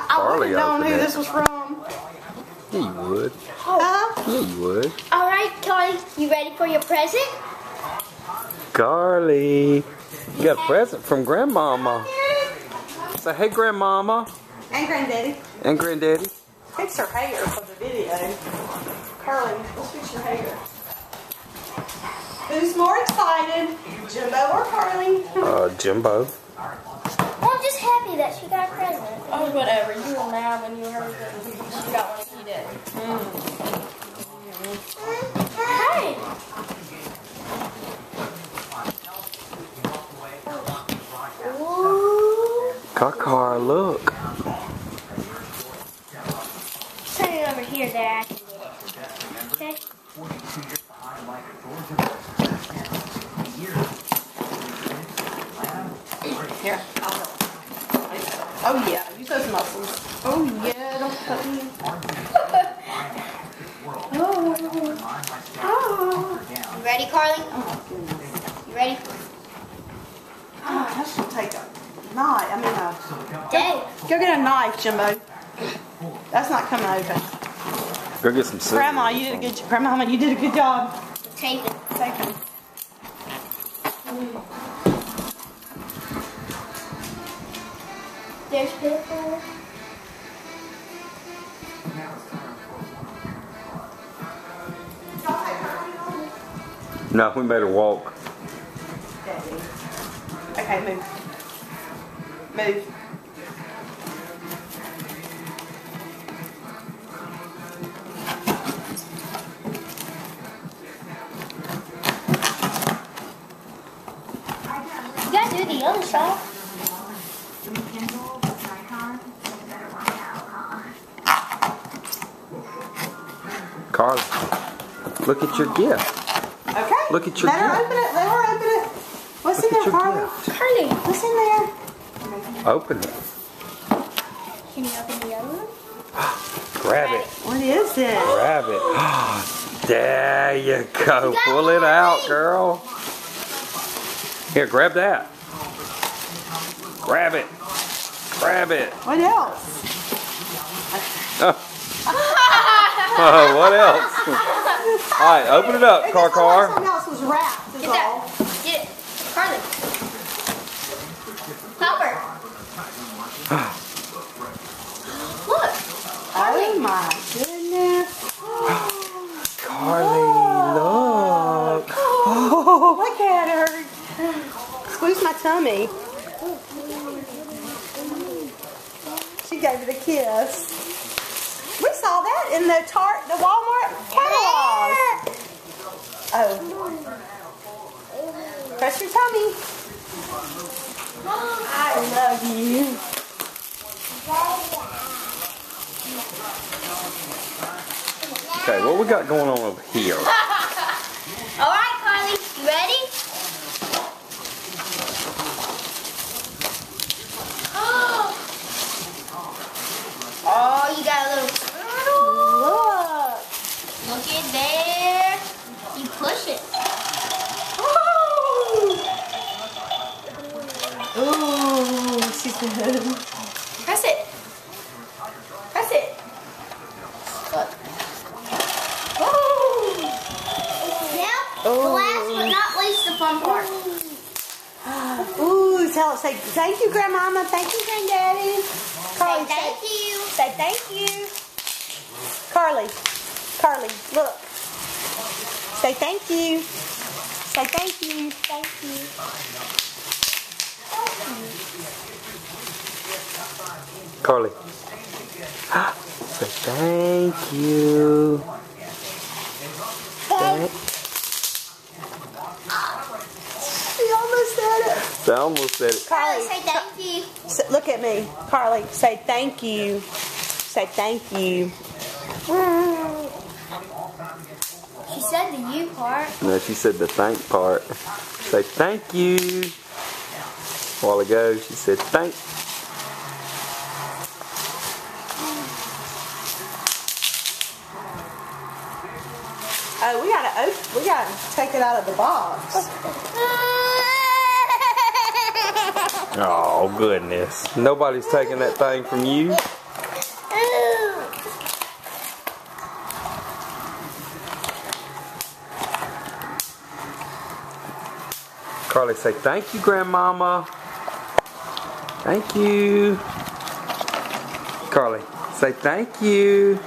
I wouldn't have known who this was from. Yeah, you would. Huh? Yeah, you would. All right, Carly, you ready for your present? Carly, you got a present from Grandmama. Say, hey, Grandmama. And Granddaddy. And Granddaddy. Fix her hair for the video. Carly, let's fix your hair. Who's more excited, Jimbo or Carly? Jimbo. Well, I'm just happy that she got a present. Oh, whatever. You were mad when you heard that she got one and he did. Hey! Ooh. Car, look. Turn it over here there, I can get it. Okay? Here. Oh yeah, use those muscles. Oh yeah, don't cut me. You ready, Carly? Oh goodness. You ready? Oh, that should take a knife. I mean, Dang. go get a knife, Jimbo. That's not coming open. Go get some scissors. Grandma, you did a good job. Tape it. Take them. There's paper. No, we made her walk. Okay, move. Move. You gotta do the other side. Carly, look at your gift. Okay. Look at your Let her gift. open it. Let her open it. What's Look in at there, your Carly? gift. Carly, What's in there? Open it. can you open the other one? Grab it. What is it? Grab it. There you go. Pull it out, girl. Here, grab that. Grab it. Grab it. What else? Oh, what else? All right, open it up, It just looked like Car. something else was wrapped. Is Get all. that. Get it. Carly. Help her. Look. Oh my goodness. Carly, look. Oh, look at her. Squeeze my tummy. She gave it a kiss. We saw that in the Walmart catalog. Oh. Press your tummy. I love you. Okay, what we got going on over here? All right, Carly. You ready? Oh, you got a little turtle. Look. Look at there. You push it. Ooh, she said. Press it. Press it. Look. Now, the last but not least, the fun part. Ooh, say thank you, Grandmama. Thank you, Granddaddy. Carly, Say thank you. say thank you. Carly, look. Say thank you. Say thank you. Thank you. Carly. Say thank you. She almost said it. I almost said it. Carly, say thank you. Look at me. Carly, say thank you. Say thank you. She said the you part. No, she said the thank part. Say thank you. A while ago, she said thank. Oh, we gotta take it out of the box. Oh, goodness. Nobody's taking that thing from you. Carly, say thank you, Grandmama. Thank you. Carly, say thank you.